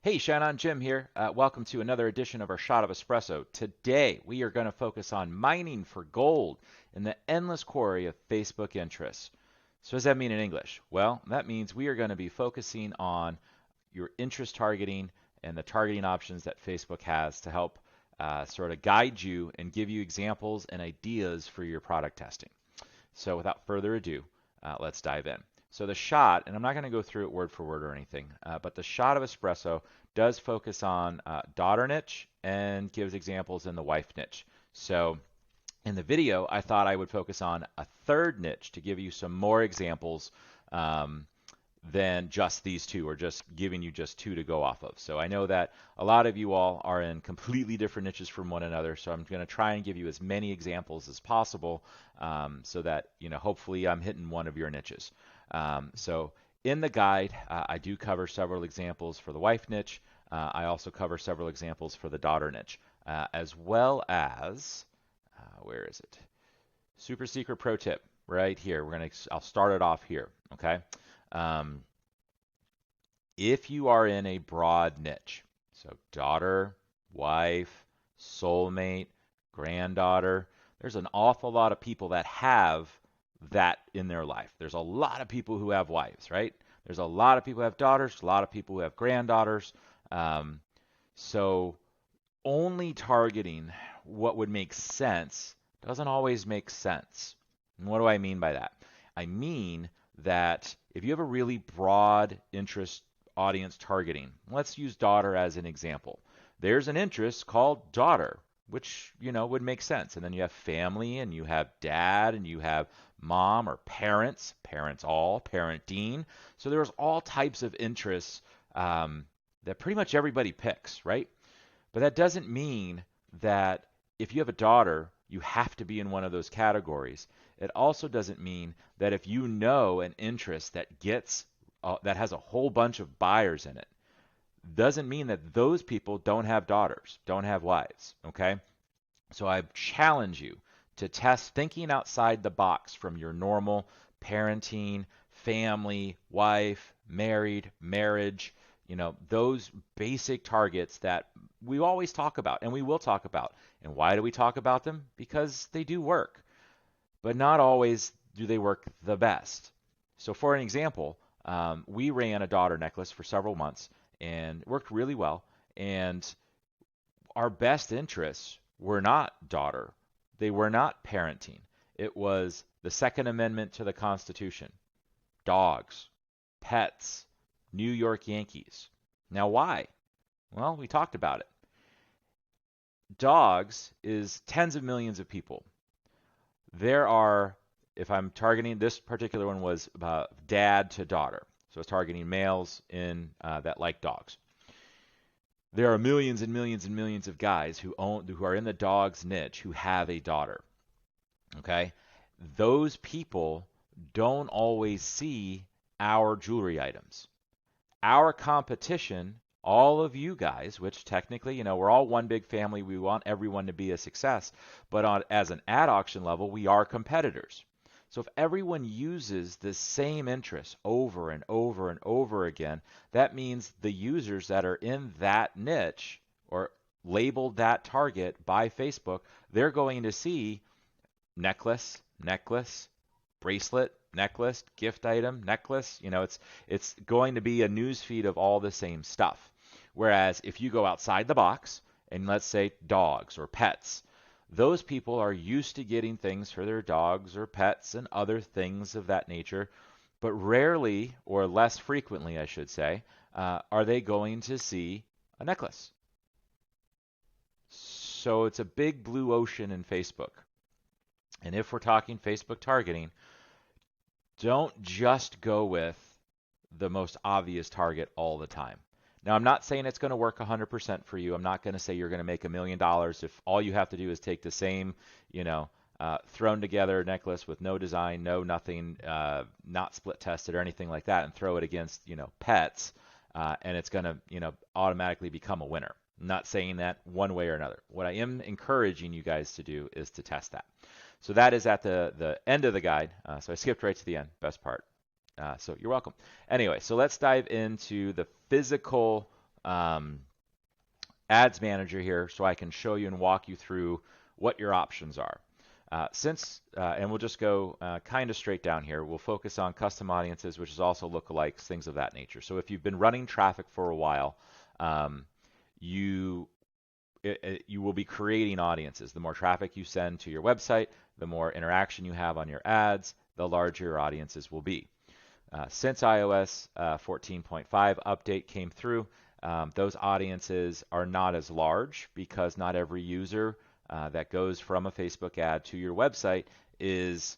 Hey, ShineOn, Jim here. Welcome to another edition of our Shot of Espresso. Today, we are going to focus on mining for gold in the endless quarry of Facebook interests. So, what does that mean in English? Well, that means we are going to be focusing on your interest targeting and the targeting options that Facebook has to help sort of guide you and give you examples and ideas for your product testing. So, without further ado, let's dive in. So the shot, and I'm not going to go through it word for word or anything, but the shot of espresso does focus on daughter niche and gives examples in the wife niche. So in the video, I thought I would focus on a third niche to give you some more examples than just these two, or just giving you just two to go off of. So I know that a lot of you all are in completely different niches from one another, so I'm going to try and give you as many examples as possible so that, hopefully I'm hitting one of your niches. So in the guide, I do cover several examples for the wife niche. I also cover several examples for the daughter niche, as well as, where is it? Super secret pro tip right here. I'll start it off here, okay? Um, if you are in a broad niche, so daughter, wife, soulmate, granddaughter, there's an awful lot of people that have that in their life. There's a lot of people who have wives, right? There's a lot of people who have daughters, a lot of people who have granddaughters. So only targeting what would make sense doesn't always make sense. And what do I mean by that? I mean that if you have a really broad interest audience targeting, let's use daughter as an example. There's an interest called daughter, which, would make sense. And then you have family, and you have dad, and you have mom or parents, parents all, parenting. So there's all types of interests that pretty much everybody picks, right? But that doesn't mean that if you have a daughter, you have to be in one of those categories. It also doesn't mean that if you know an interest that has a whole bunch of buyers in it, doesn't mean that those people don't have daughters, don't have wives, okay? So I challenge you to test thinking outside the box from your normal parenting, family, wife, married, marriage, those basic targets that we always talk about and we will talk about. And why do we talk about them? Because they do work, but not always do they work the best. So for an example, we ran a daughter necklace for several months and it worked really well. And our best interests were not daughter. They were not parenting. It was the Second Amendment to the Constitution, dogs, pets, New York Yankees. Now, why? Well, we talked about it. Dogs is tens of millions of people. There are, if I'm targeting, this particular one was dad to daughter. So it's targeting males that like dogs. There are millions and millions and millions of guys who are in the dogs niche who have a daughter. Okay? Those people don't always see our jewelry items. Our competition, all of you guys, which technically, we're all one big family. We want everyone to be a success. But as an ad auction level, we are competitors. So if everyone uses the same interest over and over and over again, that means the users that are in that niche or labeled that target by Facebook, they're going to see necklace, bracelet, necklace, gift item, necklace. It's going to be a news feed of all the same stuff. Whereas if you go outside the box and let's say dogs or pets, those people are used to getting things for their dogs or pets and other things of that nature, but rarely, or less frequently, I should say, are they going to see a necklace. So it's a big blue ocean in Facebook. And if we're talking Facebook targeting, don't just go with the most obvious target all the time. Now, I'm not saying it's going to work 100% for you. I'm not going to say you're going to make $1 million if all you have to do is take the same, thrown together necklace with no design, no nothing, not split tested or anything like that, and throw it against, pets, and it's going to, automatically become a winner. I'm not saying that one way or another. What I am encouraging you guys to do is to test that. So that is at the end of the guide. So I skipped right to the end, best part. So you're welcome. Anyway, so let's dive into the physical um, Ads Manager here so I can show you and walk you through what your options are. And we'll just go kind of straight down here. We'll focus on custom audiences, which is also lookalikes, things of that nature. So if you've been running traffic for a while, you will be creating audiences. The more traffic you send to your website, the more interaction you have on your ads, the larger your audiences will be. Since iOS 14.5 update came through, those audiences are not as large because not every user that goes from a Facebook ad to your website is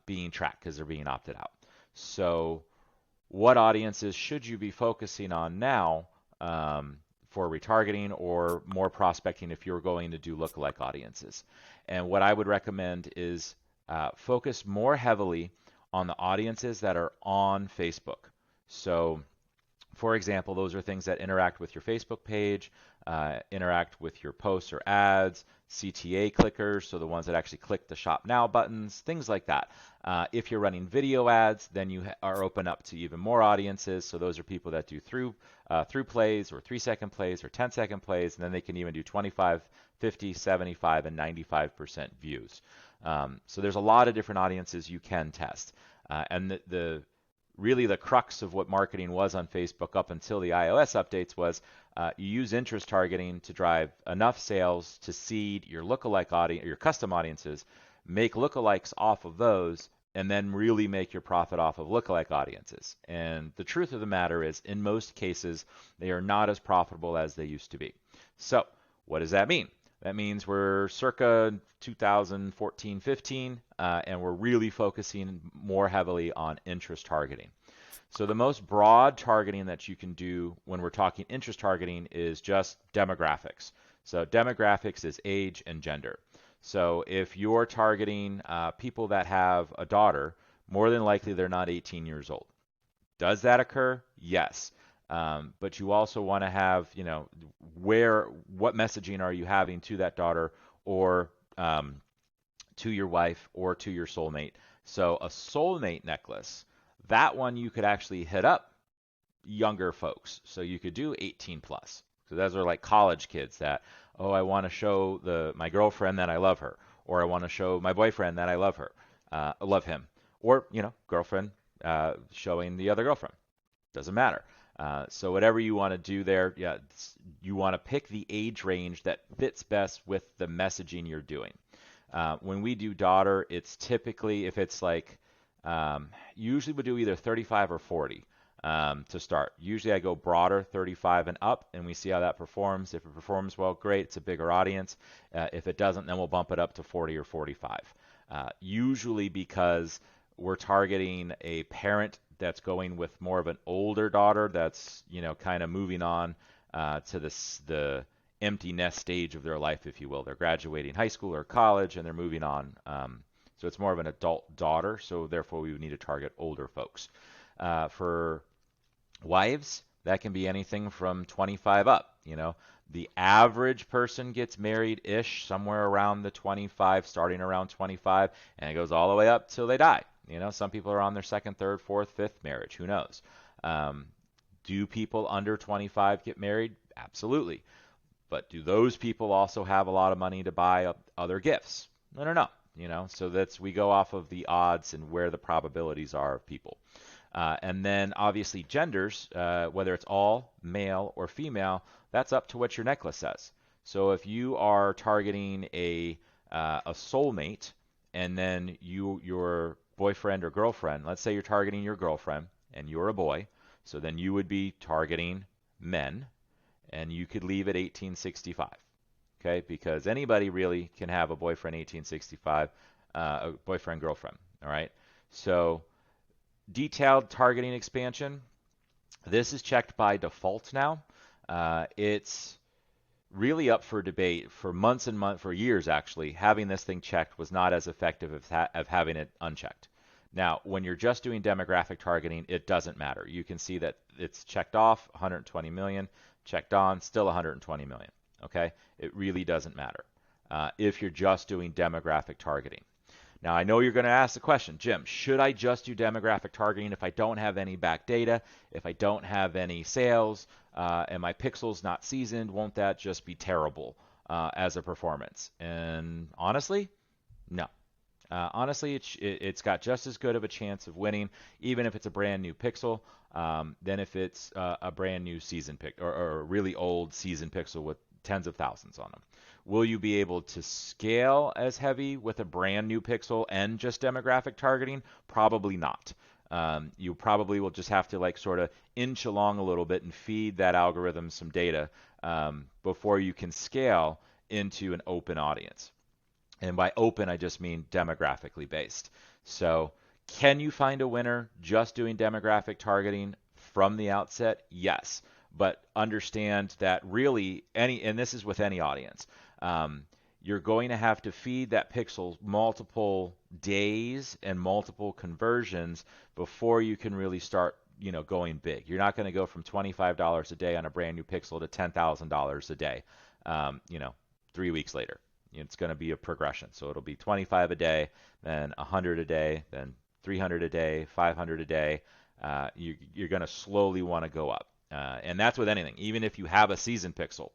being tracked because they're being opted out. So what audiences should you be focusing on now for retargeting or more prospecting if you're going to do lookalike audiences? And what I would recommend is focus more heavily on the audiences that are on Facebook. So for example, those are things that interact with your Facebook page, interact with your posts or ads, CTA clickers, so the ones that actually click the Shop Now buttons, things like that. If you're running video ads, then you are open up to even more audiences. So those are people that do through plays or 3-second plays or 10-second plays, and then they can even do 25, 50, 75, and 95% views. So there's a lot of different audiences you can test. And really the crux of what marketing was on Facebook up until the iOS updates was you use interest targeting to drive enough sales to seed your lookalike audience, your custom audiences, make lookalikes off of those, and then really make your profit off of lookalike audiences. And the truth of the matter is, in most cases, they are not as profitable as they used to be. So what does that mean? That means we're circa 2014-15, and we're really focusing more heavily on interest targeting. So the most broad targeting that you can do when we're talking interest targeting is just demographics. So demographics is age and gender. So if you're targeting people that have a daughter, more than likely they're not 18 years old. Does that occur? Yes. But you also want to have, what messaging are you having to that daughter or to your wife or to your soulmate? So a soulmate necklace, that one you could actually hit up younger folks. So you could do 18 plus. So those are like college kids that, I want to show my girlfriend that I love her, or I want to show my boyfriend that I love her, love him, or girlfriend showing the other girlfriend. Doesn't matter. So whatever you want to do there, you want to pick the age range that fits best with the messaging you're doing. When we do daughter, it's typically, if it's like, usually we do either 35 or 40 to start. Usually I go broader, 35 and up, and we see how that performs. If it performs well, great, it's a bigger audience. If it doesn't, then we'll bump it up to 40 or 45. Usually because we're targeting a parent that's going with more of an older daughter that's, kind of moving on to the empty nest stage of their life, if you will. They're graduating high school or college and they're moving on. So it's more of an adult daughter, so therefore we would need to target older folks. For wives, that can be anything from 25 up. The average person gets married-ish somewhere around the 25, starting around 25, and it goes all the way up till they die. Some people are on their second, third, fourth, fifth marriage. Who knows? Do people under 25 get married? Absolutely. But do those people also have a lot of money to buy other gifts? I don't know. So we go off of the odds and where the probabilities are of people. And then obviously genders, whether it's all male or female, that's up to what your necklace says. So if you are targeting a soulmate, and then your boyfriend or girlfriend, let's say you're targeting your girlfriend and you're a boy, so then you would be targeting men, and you could leave at 1865, okay? Because anybody really can have a boyfriend 1865, a boyfriend, girlfriend, all right? So detailed targeting expansion, this is checked by default now. It's really up for debate for months and months, for years actually. Having this thing checked was not as effective as having it unchecked. Now, when you're just doing demographic targeting, it doesn't matter. You can see that it's checked off, 120 million, checked on, still 120 million, okay? It really doesn't matter if you're just doing demographic targeting. Now, I know you're going to ask the question, Jim, should I just do demographic targeting if I don't have any back data, if I don't have any sales, and my pixel's not seasoned? Won't that just be terrible as a performance? And honestly, no. Honestly, it's got just as good of a chance of winning, even if it's a brand new pixel, than if it's a brand new season or a really old season pixel with tens of thousands on them. Will you be able to scale as heavy with a brand new pixel and just demographic targeting? Probably not. You probably will just have to like sort of inch along a little bit and feed that algorithm some data before you can scale into an open audience. And by open, I just mean demographically based. So can you find a winner just doing demographic targeting from the outset? Yes. But understand that really and this is with any audience, you're going to have to feed that pixel multiple days and multiple conversions before you can really start, going big. You're not going to go from $25 a day on a brand new pixel to $10,000 a day, 3 weeks later. It's going to be a progression. So it'll be 25 a day, then 100 a day, then 300 a day, 500 a day. You're going to slowly want to go up. And that's with anything. Even if you have a season pixel,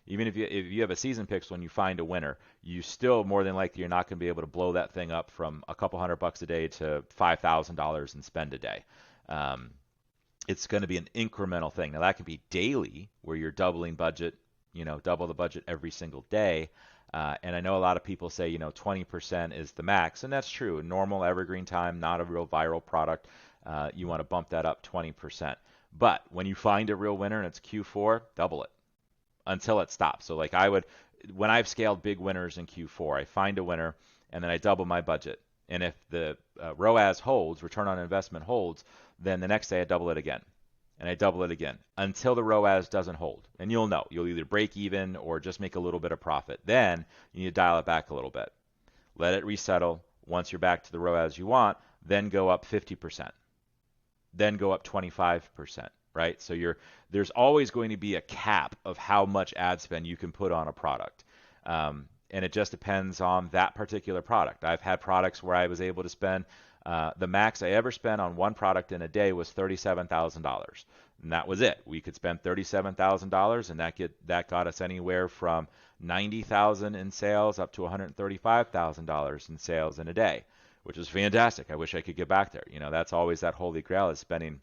even if you have a season pixel and you find a winner, you still more than likely you're not going to be able to blow that thing up from a couple $100 a day to $5,000 and spend a day. It's going to be an incremental thing. Now that could be daily, where you're doubling budget, double the budget every single day. And I know a lot of people say, 20% is the max, and that's true. Normal evergreen time, not a real viral product. You want to bump that up 20%. But when you find a real winner and it's Q4, double it until it stops. So like when I've scaled big winners in Q4, I find a winner and then I double my budget. And if the ROAS holds, return on investment holds, then the next day I double it again. And I double it again until the ROAS doesn't hold. And you'll know. You'll either break even or just make a little bit of profit. Then you need to dial it back a little bit. Let it resettle. Once you're back to the ROAS you want, then go up 50%. Then go up 25%, right? So there's always going to be a cap of how much ad spend you can put on a product. And it just depends on that particular product. I've had products where I was able to spend the max I ever spent on one product in a day was $37,000, and that was it. We could spend $37,000, and that got us anywhere from $90,000 in sales up to $135,000 in sales in a day, which was fantastic. I wish I could get back there. That's always that holy grail, is spending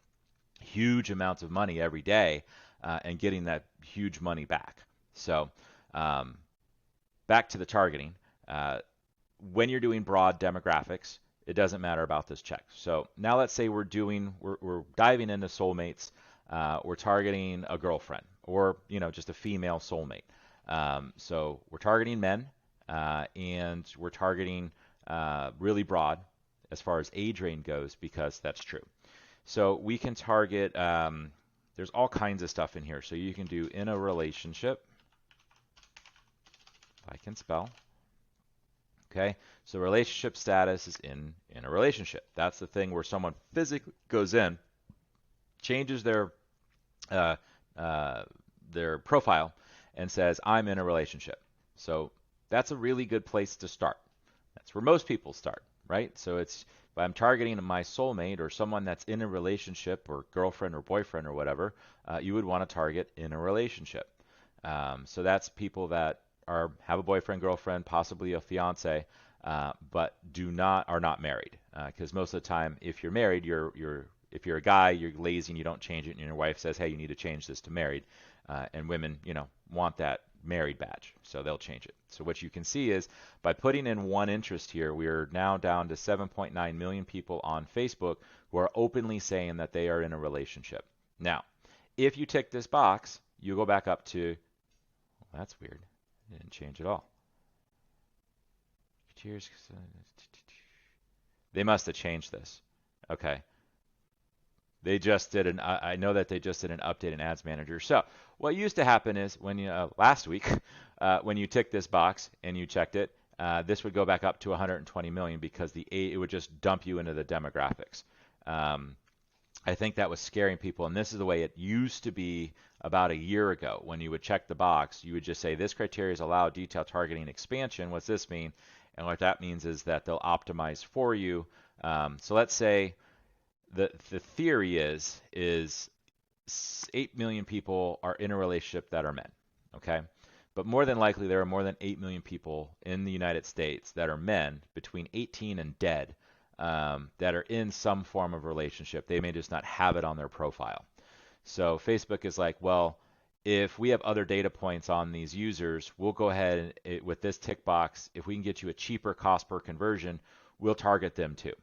huge amounts of money every day and getting that huge money back. So back to the targeting. When you're doing broad demographics, it doesn't matter about this check. So now let's say we're diving into soulmates. We're targeting a girlfriend or, just a female soulmate. So we're targeting men and we're targeting really broad as far as age range goes, because that's true. So we can target, there's all kinds of stuff in here. So you can do in a relationship, if I can spell. Okay, so relationship status is in a relationship. That's the thing where someone physically goes in, changes their profile, and says, I'm in a relationship. So that's a really good place to start. That's where most people start, right? So if I'm targeting my soulmate or someone that's in a relationship, or girlfriend or boyfriend or whatever, you would want to target in a relationship. So that's people that have a boyfriend, girlfriend, possibly a fiance, but are not married. Because most of the time, if you're married, if you're a guy, you're lazy and you don't change it, and your wife says, hey, you need to change this to married. And women, want that married badge, so they'll change it. So what you can see is by putting in one interest here, we are now down to 7.9 million people on Facebook who are openly saying that they are in a relationship. Now, if you tick this box, you go back up to, well, that's weird. It didn't change at all. Cheers. They must have changed this. Okay. They just did I know that they just did an update in Ads Manager. So what used to happen is last week, when you tick this box and you checked it, this would go back up to 120 million because it would just dump you into the demographics. I think that was scaring people, and this is the way it used to be about a year ago. When you would check the box, you would just say, this criteria is allow detailed targeting expansion. What's this mean? And what that means is that they'll optimize for you. So let's say the theory is 8 million people are in a relationship that are men, okay? But more than likely, there are more than 8 million people in the United States that are men between 18 and dead that are in some form of relationship. They may just not have it on their profile. So Facebook is like, well, if we have other data points on these users, we'll go ahead and with this tick box, if we can get you a cheaper cost per conversion, we'll target them too.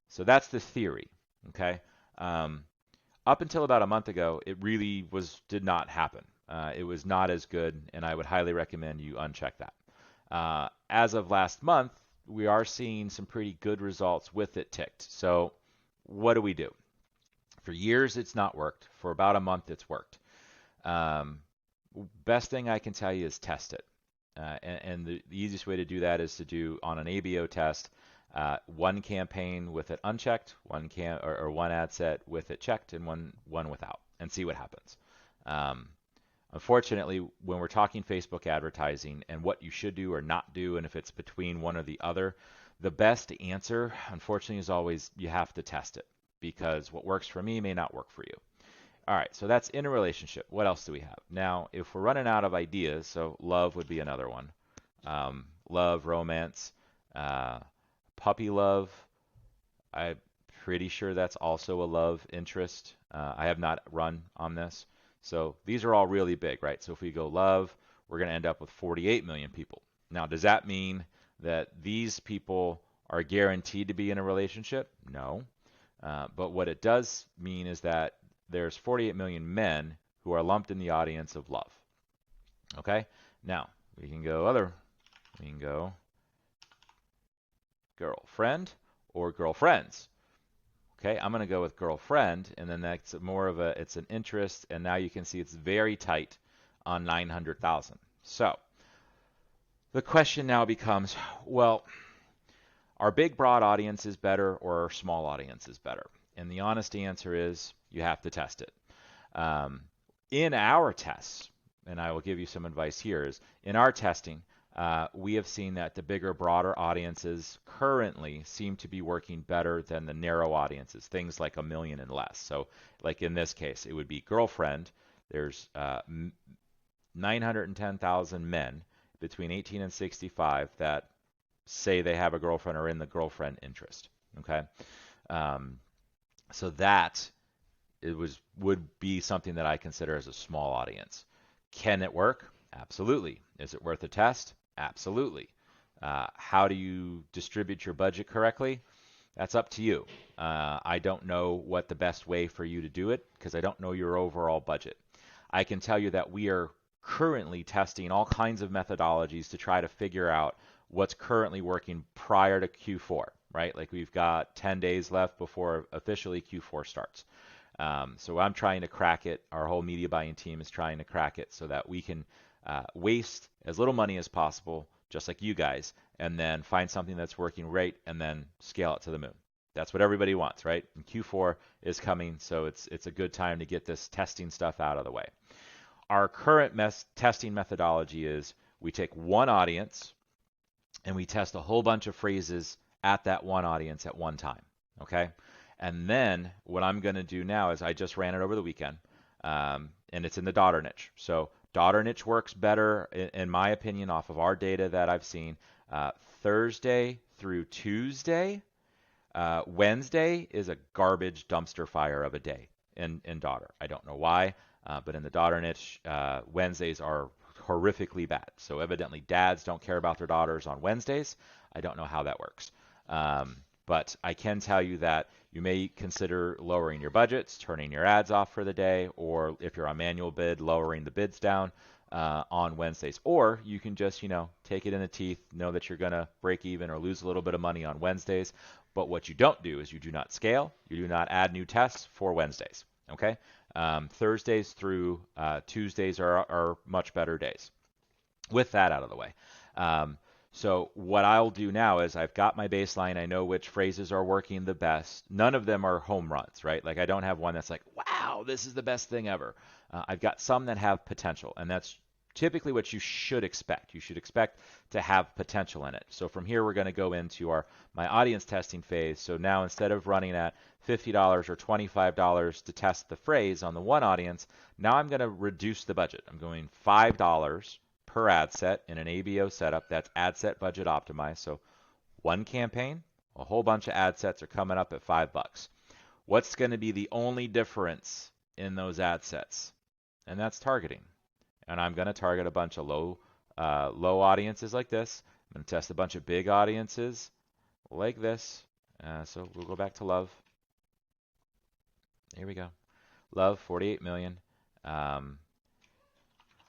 So that's the theory, okay? Up until about a month ago, it really did not happen. It was not as good, and I would highly recommend you uncheck that. As of last month, we are seeing some pretty good results with it ticked. So what do we do? For years, it's not worked. For about a month, it's worked. Best thing I can tell you is test it. And the easiest way to do that is to do on an ABO test, one campaign with it unchecked, one ad set with it checked, and one without, and see what happens. Unfortunately, when we're talking Facebook advertising and what you should do or not do, and if it's between one or the other, the best answer, unfortunately, is always you have to test it, because what works for me may not work for you. All right, so that's in a relationship. What else do we have? Now, if we're running out of ideas, so love would be another one. Love, romance, puppy love. I'm pretty sure that's also a love interest. I have not run on this. So these are all really big, right? So if we go love, we're going to end up with 48 million people. Now, does that mean that these people are guaranteed to be in a relationship? No. But what it does mean is that there's 48 million men who are lumped in the audience of love. Okay? Now, we can go girlfriend or girlfriends. Okay, I'm going to go with girlfriend, and then that's more of it's an interest, and now you can see it's very tight on 900,000. So the question now becomes, well, are big broad audiences better or are small audiences better? And the honest answer is you have to test it. In our tests, and I will give you some advice here, is in our testing, we have seen that the bigger, broader audiences currently seem to be working better than the narrow audiences, things like 1 million and less. So like in this case, it would be girlfriend. There's 910,000 men between 18 and 65 that say they have a girlfriend or in the girlfriend interest. Okay, so that would be something that I consider as a small audience. Can it work? Absolutely. Is it worth a test? Absolutely. How do you distribute your budget correctly? That's up to you. I don't know what the best way for you to do it because I don't know your overall budget. I can tell you that we are currently testing all kinds of methodologies to try to figure out what's currently working prior to Q4, right? Like we've got 10 days left before officially Q4 starts. So I'm trying to crack it. Our whole media buying team is trying to crack it so that we can waste as little money as possible, just like you guys, and then find something that's working right and then scale it to the moon. That's what everybody wants, right? And Q4 is coming, so it's a good time to get this testing stuff out of the way. Our current testing methodology is we take one audience and we test a whole bunch of phrases at that one audience at one time, okay? And then what I'm going to do now is I just ran it over the weekend, and it's in the daughter niche. So daughter niche works better, in my opinion, off of our data that I've seen. Thursday through Tuesday. Wednesday is a garbage dumpster fire of a day in daughter. I don't know why, but in the daughter niche, Wednesdays are horrifically bad. So evidently dads don't care about their daughters on Wednesdays. I don't know how that works. But I can tell you that you may consider lowering your budgets, turning your ads off for the day, or if you're on manual bid, lowering the bids down on Wednesdays. Or you can just, take it in the teeth, know that you're going to break even or lose a little bit of money on Wednesdays. But what you don't do is you do not scale, you do not add new tests for Wednesdays. Okay? Thursdays through Tuesdays are much better days. With that out of the way. So what I'll do now is I've got my baseline. I know which phrases are working the best. None of them are home runs, right? Like I don't have one that's like, wow, this is the best thing ever. I've got some that have potential, and that's typically what you should expect. You should expect to have potential in it. So from here, we're going to go into my audience testing phase. So now instead of running at $50 or $25 to test the phrase on the one audience, now I'm going to reduce the budget. I'm going $5 per ad set in an ABO setup. That's ad set budget optimized. So one campaign, a whole bunch of ad sets are coming up at $5. What's going to be the only difference in those ad sets? And that's targeting. And I'm going to target a bunch of low audiences like this. I'm going to test a bunch of big audiences like this. So we'll go back to love. Here we go. Love, 48 million.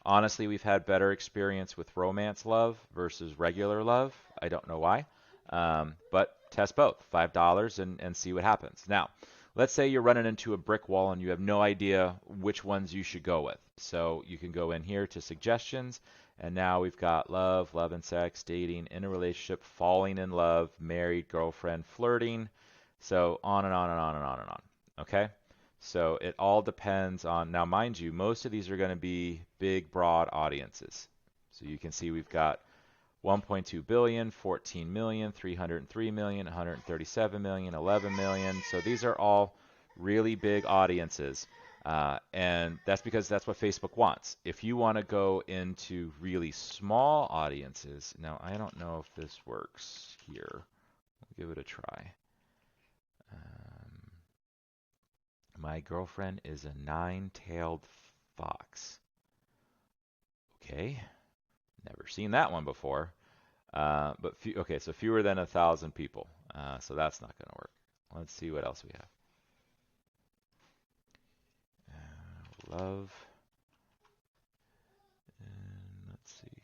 Honestly, we've had better experience with romance love versus regular love. I don't know why. But test both, $5 and see what happens. Now, let's say you're running into a brick wall and you have no idea which ones you should go with. So you can go in here to suggestions, and now we've got love, love and sex, dating, in a relationship, falling in love, married, girlfriend, flirting, so on and on and on and on and on. Okay? So it all depends on, now mind you, most of these are going to be big, broad audiences. So you can see we've got 1.2 billion, 14 million, 303 million, 137 million, 11 million. So these are all really big audiences. And that's because that's what Facebook wants. If you want to go into really small audiences, now I don't know if this works here. We'll give it a try. My girlfriend is a nine-tailed fox. Okay, never seen that one before. But okay, so fewer than 1,000 people. So that's not going to work. Let's see what else we have. Love. And let's see.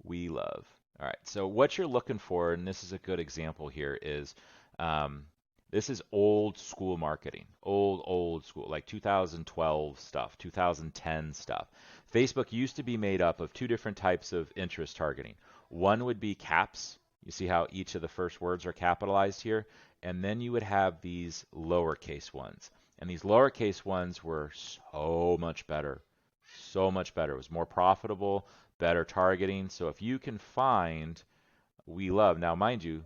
We love. All right. So what you're looking for, and this is a good example here, is this is old school marketing. Old school, like 2012 stuff, 2010 stuff. Facebook used to be made up of two different types of interest targeting. One would be caps. You see how each of the first words are capitalized here? And then you would have these lowercase ones. And these lowercase ones were so much better. So much better. It was more profitable, better targeting. So if you can find we love, now mind you,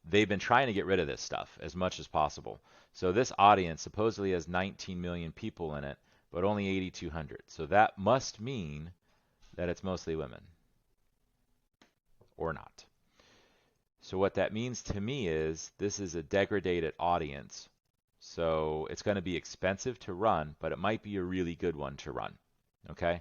they've been trying to get rid of this stuff as much as possible. So this audience supposedly has 19 million people in it, but only 8,200. So that must mean that it's mostly women. Or not. So what that means to me is this is a degraded audience. So it's going to be expensive to run, but it might be a really good one to run. Okay?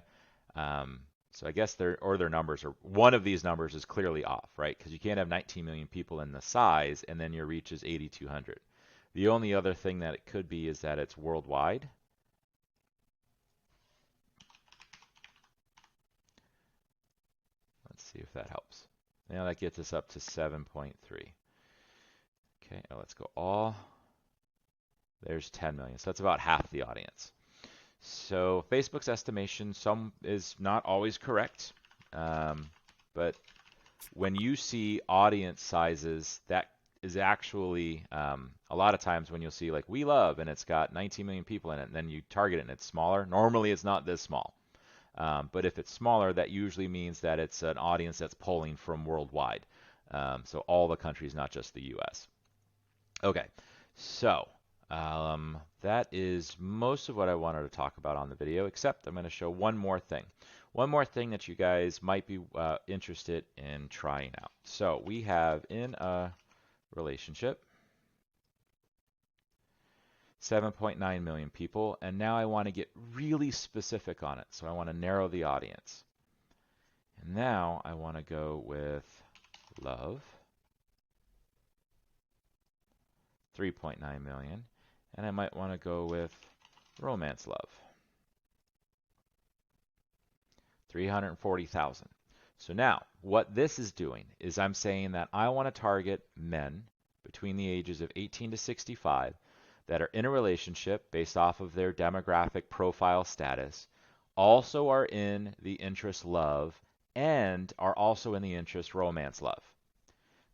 So I guess their numbers are, one of these numbers is clearly off, right? Because you can't have 19 million people in the size and then your reach is 8,200. The only other thing that it could be is that it's worldwide. Let's see if that helps. Now that gets us up to 7.3. Okay, now let's go all. There's 10 million. So that's about half the audience. So Facebook's estimation is not always correct. But when you see audience sizes, that is actually a lot of times when you'll see like we love and it's got 19 million people in it, and then you target it and it's smaller. Normally it's not this small. But if it's smaller, that usually means that it's an audience that's pulling from worldwide. So all the countries, not just the US. Okay, so that is most of what I wanted to talk about on the video, except I'm going to show one more thing. One more thing that you guys might be interested in trying out. So we have in a relationship 7.9 million people, and now I want to get really specific on it. So I want to narrow the audience. And now I want to go with love, 3.9 million, and I might want to go with romance love, 340,000. So now what this is doing is I'm saying that I want to target men between the ages of 18 to 65 that are in a relationship based off of their demographic profile status, also are in the interest love, and are also in the interest romance love.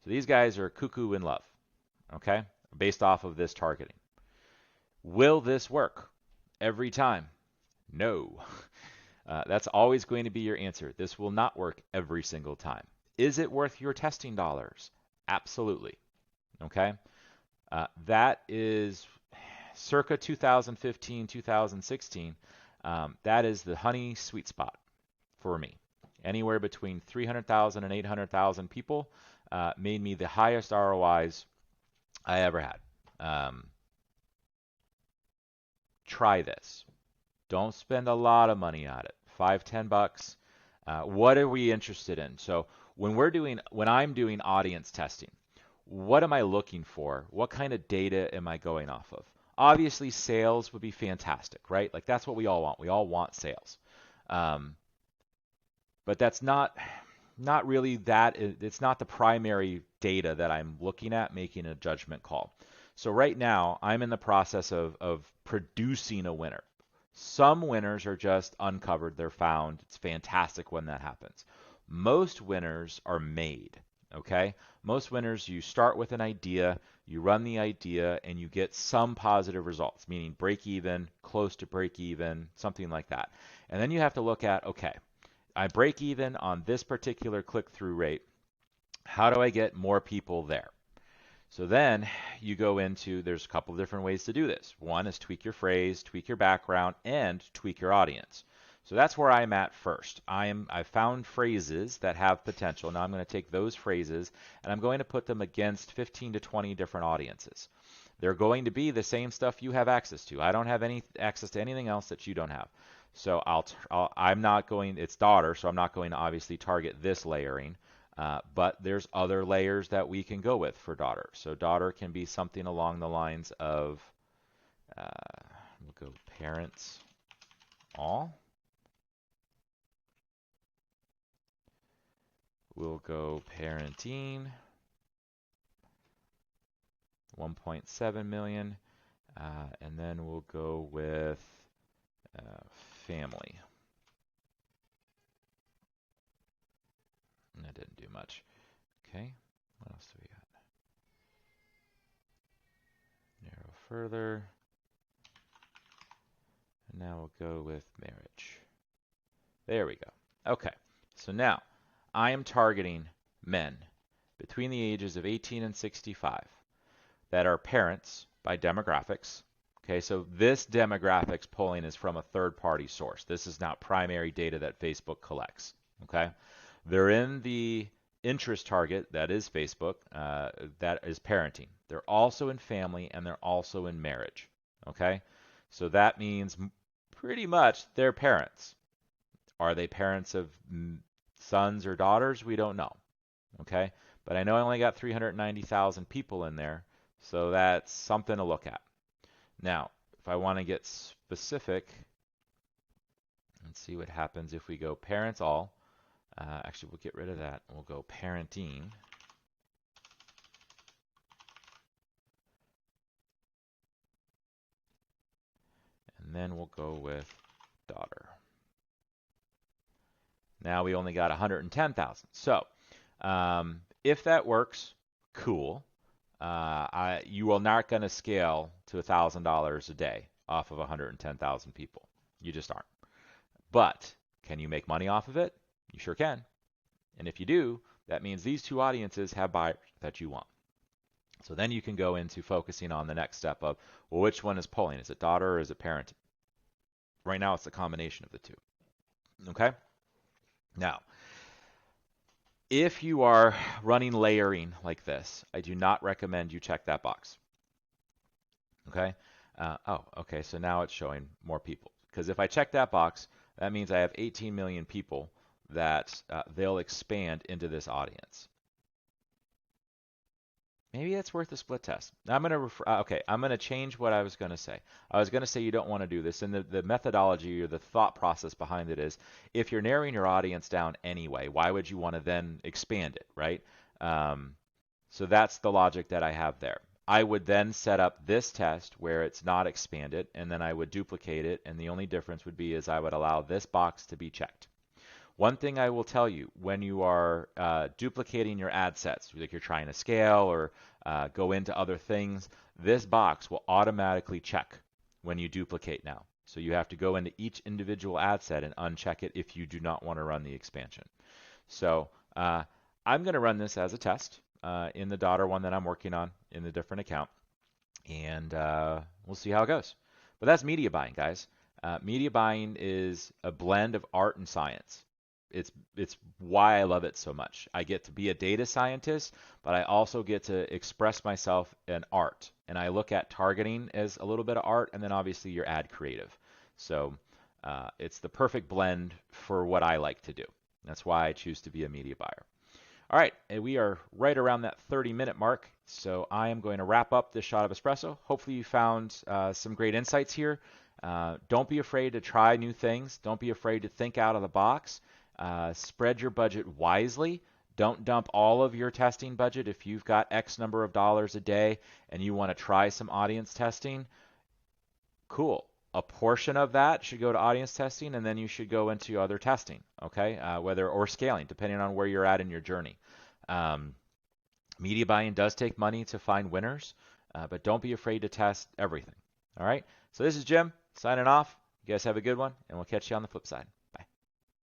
So these guys are cuckoo in love, okay, based off of this targeting. Will this work every time? No. That's always going to be your answer. This will not work every single time. Is it worth your testing dollars? Absolutely. Okay. That is circa 2015, 2016. That is the honey sweet spot for me. Anywhere between 300,000 and 800,000 people made me the highest ROIs I ever had. Try this. Don't spend a lot of money on it. 5, $10. What are we interested in? So when I'm doing audience testing, what am I looking for? What kind of data am I going off of? Obviously, sales would be fantastic, right? Like that's what we all want. We all want sales. But that's not really that. It's not the primary data that I'm looking at making a judgment call. So right now, I'm in the process of producing a winner. Some winners are just uncovered, they're found. It's fantastic when that happens. Most winners are made, okay? Most winners, you start with an idea, you run the idea, and you get some positive results, meaning break even, close to break even, something like that. And then you have to look at, okay, I break even on this particular click-through rate. How do I get more people there? So then you go into, there's a couple of different ways to do this. One is tweak your phrase, tweak your background, and tweak your audience. So that's where I'm at first. I've found phrases that have potential. Now I'm going to take those phrases and I'm going to put them against 15 to 20 different audiences. They're going to be the same stuff you have access to. I don't have any access to anything else that you don't have. So I'm not going, it's daughter, so I'm not going to obviously target this layering. But there's other layers that we can go with for daughter. So daughter can be something along the lines of, we'll go parents all. We'll go parenting, 1.7 million, and then we'll go with family. That didn't do much. Okay, what else do we got? Narrow further. And now we'll go with marriage. There we go. Okay, so now I am targeting men between the ages of 18 and 65 that are parents by demographics. Okay, so this demographics polling is from a third-party source. This is not primary data that Facebook collects. Okay. They're in the interest target, that is Facebook, that is parenting. They're also in family, and they're also in marriage, okay? So that means pretty much they're parents. Are they parents of sons or daughters? We don't know, okay? But I know I only got 390,000 people in there, so that's something to look at. Now, if I want to get specific, let's see what happens if we go parents all. Actually, we'll get rid of that. We'll go parenting. And then we'll go with daughter. Now we only got 110,000. So if that works, cool. You are not going to scale to $1,000 a day off of 110,000 people. You just aren't. But can you make money off of it? You sure can. And if you do, that means these two audiences have buyers that you want. So then you can go into focusing on the next step of, well, which one is pulling? Is it daughter or is it parent? Right now, it's a combination of the two. Okay? Now, if you are running layering like this, I do not recommend you check that box. Okay? Okay, so now it's showing more people. Because if I check that box, that means I have 18 million people that they'll expand into this audience. Maybe it's worth a split test. I'm going to I'm going to change what I was going to say. I was going to say you don't want to do this, and the methodology or the thought process behind it is, if you're narrowing your audience down anyway, why would you want to then expand it, right? So that's the logic that I have there. I would then set up this test where it's not expanded, and then I would duplicate it, and the only difference would be is I would allow this box to be checked. One thing I will tell you, when you are duplicating your ad sets, like you're trying to scale or go into other things, this box will automatically check when you duplicate now. So you have to go into each individual ad set and uncheck it if you do not want to run the expansion. So I'm going to run this as a test in the daughter one that I'm working on in the different account, and we'll see how it goes. But that's media buying, guys. Media buying is a blend of art and science. It's why I love it so much. I get to be a data scientist, but I also get to express myself in art. And I look at targeting as a little bit of art, and then obviously your ad creative. So it's the perfect blend for what I like to do. That's why I choose to be a media buyer. All right, and we are right around that 30-minute mark, so I am going to wrap up this shot of espresso. Hopefully you found some great insights here. Don't be afraid to try new things. Don't be afraid to think out of the box. Spread your budget wisely. Don't dump all of your testing budget. If you've got X number of dollars a day and you want to try some audience testing, cool. A portion of that should go to audience testing, and then you should go into other testing, okay? Or scaling, depending on where you're at in your journey. Media buying does take money to find winners, but don't be afraid to test everything. All right? So this is Jim signing off. You guys have a good one, and we'll catch you on the flip side.